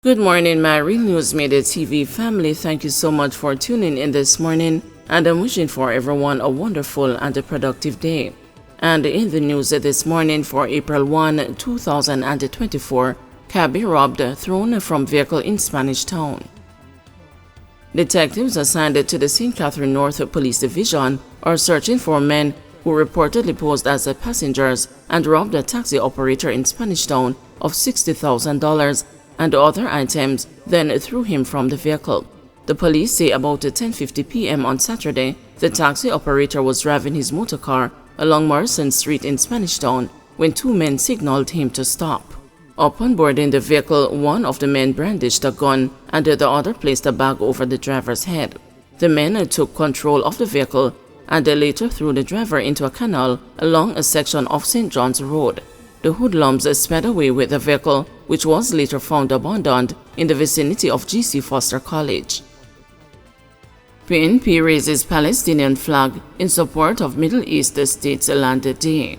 Good morning, my Real News Midday TV family. Thank you so much for tuning in this morning, and I'm wishing for everyone a wonderful and a productive day. And in the news this morning for April 1, 2024, cabby robbed, thrown from vehicle in Spanish Town. Detectives assigned to the St. Catherine North Police Division are searching for men who reportedly posed as passengers and robbed a taxi operator in Spanish Town of $60,000 and other items, then threw him from the vehicle. The police say about 10:50 p.m. on Saturday, the taxi operator was driving his motorcar along Morrison Street in Spanish Town when two men signaled him to stop. Upon boarding the vehicle, one of the men brandished a gun and the other placed a bag over the driver's head. The men took control of the vehicle and later threw the driver into a canal along a section of St. John's Road. The hoodlums sped away with the vehicle, which was later found abandoned in the vicinity of G.C. Foster College. PNP raises Palestinian flag in support of Middle East States Land Day.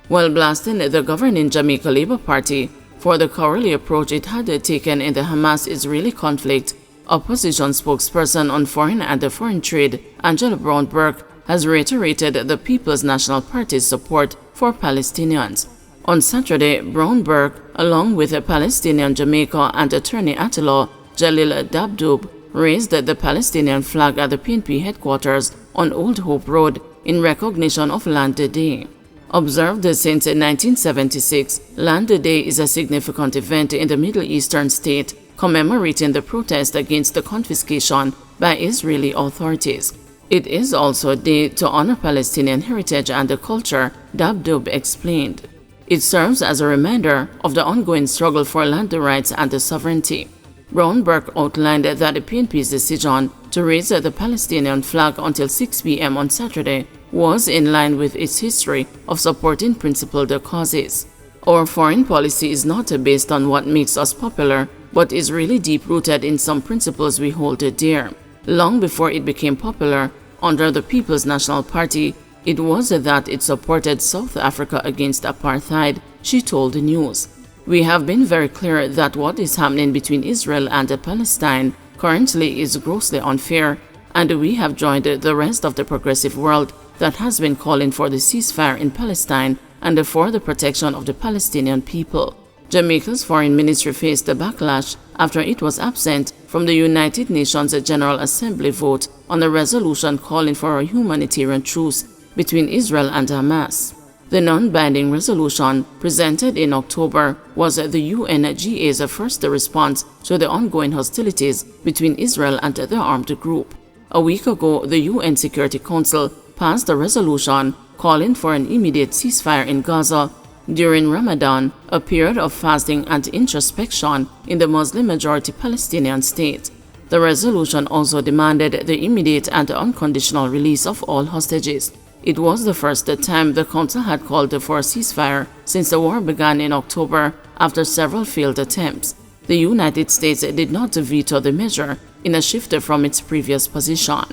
While blasting the governing Jamaica Labour Party for the cowardly approach it had taken in the Hamas-Israeli conflict, opposition spokesperson on foreign and foreign trade, Angela Brown-Burke, has reiterated the People's National Party's support for Palestinians. On Saturday, Brown-Burke, along with Palestinian Jamaica and attorney-at-law Jalil Dabdoub, raised the Palestinian flag at the PNP headquarters on Old Hope Road in recognition of Land Day. Observed since 1976, Land Day is a significant event in the Middle Eastern state commemorating the protest against the confiscation by Israeli authorities. It is also a day to honor Palestinian heritage and culture, Dabdoub explained. It serves as a reminder of the ongoing struggle for land rights and sovereignty. Brown-Burke outlined that the PNP's decision to raise the Palestinian flag until 6 p.m. on Saturday was in line with its history of supporting principled causes. Our foreign policy is not based on what makes us popular, but is really deep-rooted in some principles we hold dear. Long before it became popular under the People's National Party, it was that it supported South Africa against apartheid, she told the news. We have been very clear that what is happening between Israel and Palestine currently is grossly unfair, and we have joined the rest of the progressive world that has been calling for the ceasefire in Palestine and for the protection of the Palestinian people. Jamaica's foreign ministry faced a backlash after it was absent from the United Nations General Assembly vote on a resolution calling for a humanitarian truce between Israel and Hamas. The non-binding resolution, presented in October, was the UNGA's first response to the ongoing hostilities between Israel and the armed group. A week ago, the UN Security Council passed a resolution calling for an immediate ceasefire in Gaza during Ramadan, a period of fasting and introspection in the Muslim-majority Palestinian state. The resolution also demanded the immediate and unconditional release of all hostages. It was the first time the Council had called for a ceasefire since the war began in October after several failed attempts. The United States did not veto the measure in a shift from its previous position.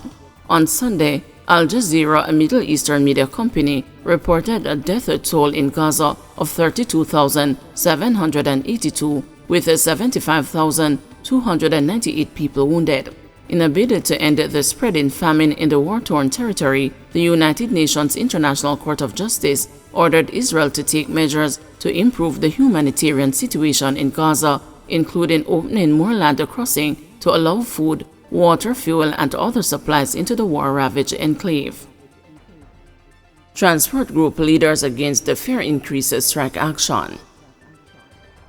On Sunday, Al Jazeera, a Middle Eastern media company, reported a death toll in Gaza of 32,782, with 75,298 people wounded. In a bid to end the spreading famine in the war-torn territory, the United Nations International Court of Justice ordered Israel to take measures to improve the humanitarian situation in Gaza, including opening more land crossing to allow food, water, fuel, and other supplies into the war-ravaged enclave. Transport group leaders against the fare increase strike action.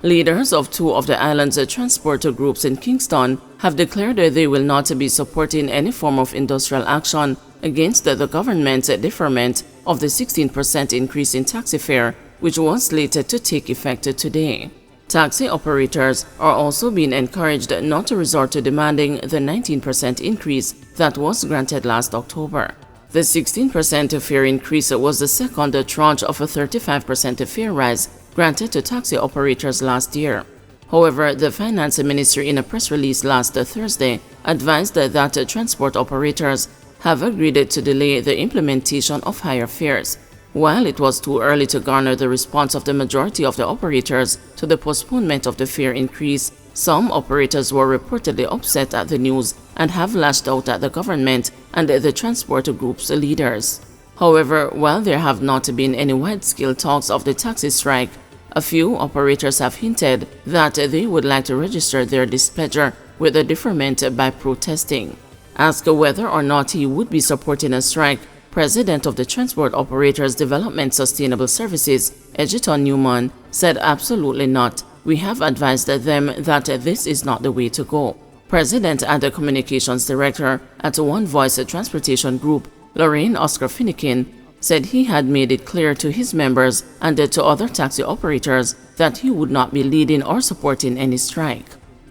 Leaders of two of the island's transport groups in Kingston have declared they will not be supporting any form of industrial action against the government's deferment of the 16% increase in taxi fare, which was slated to take effect today. Taxi operators are also being encouraged not to resort to demanding the 19% increase that was granted last October. The 16% fare increase was the second tranche of a 35% fare rise granted to taxi operators last year. However, the Finance Ministry in a press release last Thursday advised that transport operators have agreed to delay the implementation of higher fares. While it was too early to garner the response of the majority of the operators to to the postponement of the fare increase, some operators were reportedly upset at the news and have lashed out at the government and the transport group's leaders. However, while there have not been any wide-scale talks of the taxi strike, a few operators have hinted that they would like to register their displeasure with the deferment by protesting. Asked whether or not he would be supporting a strike, President of the Transport Operators Development Sustainable Services, Egerton Newman, said absolutely not. We have advised them that this is not the way to go. President and the Communications Director at One Voice Transportation Group, Lorraine Oscar Finnegan, said he had made it clear to his members and to other taxi operators that he would not be leading or supporting any strike.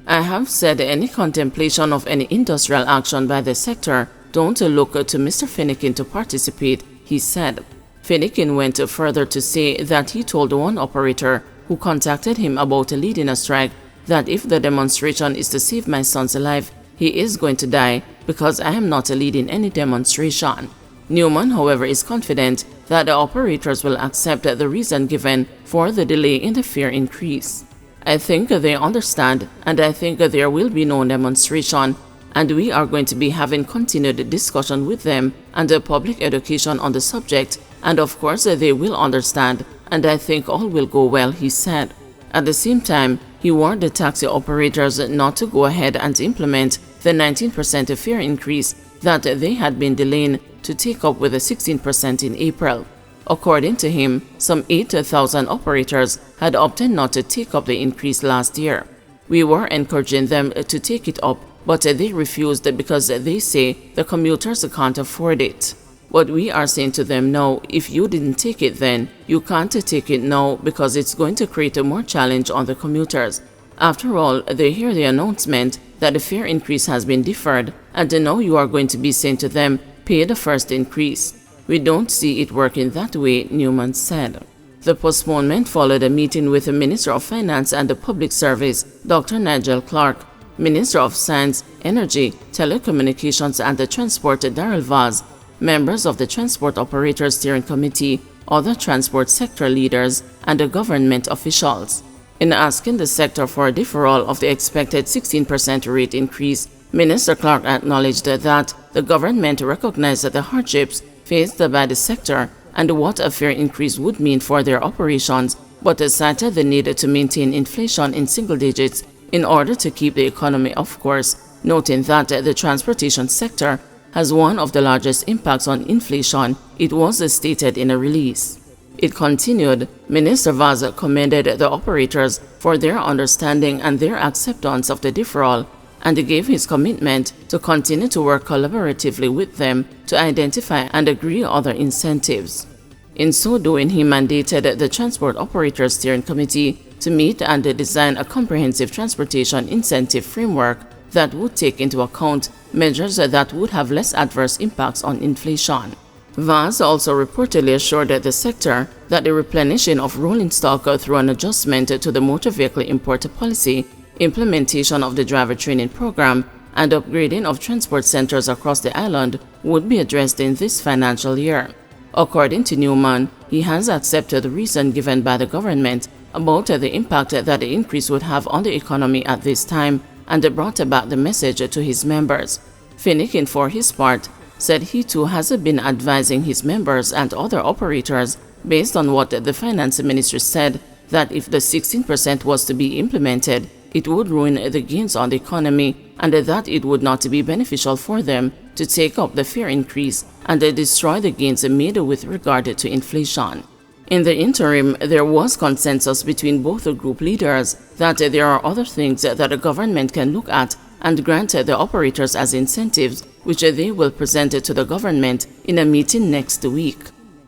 I have said any contemplation of any industrial action by the sector don't look to Mr. Finnegan to participate, he said. Finnegan went further to say that he told one operator who contacted him about leading a strike that if the demonstration is to save my son's life, he is going to die because I am not leading any demonstration. Newman, however, is confident that the operators will accept the reason given for the delay in the fare increase. I think they understand, and I think there will be no demonstration, and we are going to be having continued discussion with them and public education on the subject, and of course they will understand, and I think all will go well, he said. At the same time, he warned the taxi operators not to go ahead and implement the 19% fare increase that they had been delaying to take up with the 16% in April. According to him, some 8,000 operators had opted not to take up the increase last year. We were encouraging them to take it up, but they refused because they say the commuters can't afford it. But we are saying to them now, if you didn't take it then, you can't take it now because it's going to create a more challenge on the commuters. After all, they hear the announcement that the fare increase has been deferred, and now you are going to be saying to them, pay the first increase. We don't see it working that way, Newman said. The postponement followed a meeting with the Minister of Finance and the Public Service, Dr. Nigel Clark, Minister of Science, Energy, Telecommunications and the Transport, Darrell Vaz, members of the Transport Operators Steering Committee, other transport sector leaders, and the government officials. In asking the sector for a deferral of the expected 16% rate increase, Minister Clark acknowledged that the government recognized the hardships faced by the sector and what a fare increase would mean for their operations, but cited the need to maintain inflation in single digits in order to keep the economy off course, noting that the transportation sector has one of the largest impacts on inflation, it was stated in a release. It continued, Minister Vaz commended the operators for their understanding and their acceptance of the deferral, and gave his commitment to continue to work collaboratively with them to identify and agree other incentives. In so doing, he mandated the Transport Operators Steering Committee to meet and design a comprehensive transportation incentive framework that would take into account measures that would have less adverse impacts on inflation. Vaz also reportedly assured the sector that the replenishing of rolling stock through an adjustment to the motor vehicle import policy, implementation of the driver training program, and upgrading of transport centers across the island would be addressed in this financial year. According to Newman, he has accepted the reason given by the government about the impact that the increase would have on the economy at this time, and brought back the message to his members. Finnegan, for his part, said he too has been advising his members and other operators based on what the finance minister said, that if the 16% was to be implemented, it would ruin the gains on the economy, and that it would not be beneficial for them to take up the fare increase and destroy the gains made with regard to inflation. In the interim, there was consensus between both the group leaders that there are other things that the government can look at and grant the operators as incentives, which they will present to the government in a meeting next week.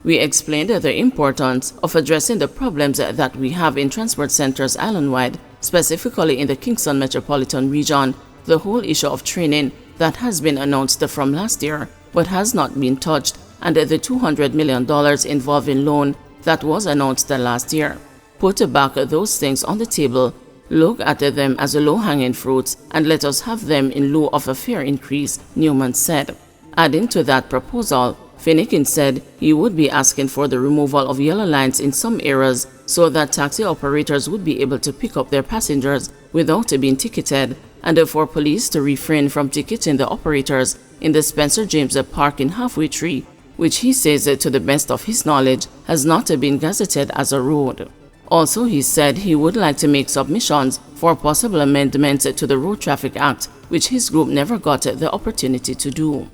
We explained the importance of addressing the problems that we have in transport centers island-wide, specifically in the Kingston metropolitan region, the whole issue of training that has been announced from last year but has not been touched, and the $200 million involving loan that was announced last year. Put back those things on the table, look at them as low-hanging fruits, and let us have them in lieu of a fare increase, Newman said. Adding to that proposal, Finnegan said he would be asking for the removal of yellow lines in some areas so that taxi operators would be able to pick up their passengers without being ticketed, and for police to refrain from ticketing the operators in the Spencer James Park in Halfway Tree, which he says, to the best of his knowledge, has not been gazetted as a road. Also, he said he would like to make submissions for possible amendments to the Road Traffic Act, which his group never got the opportunity to do.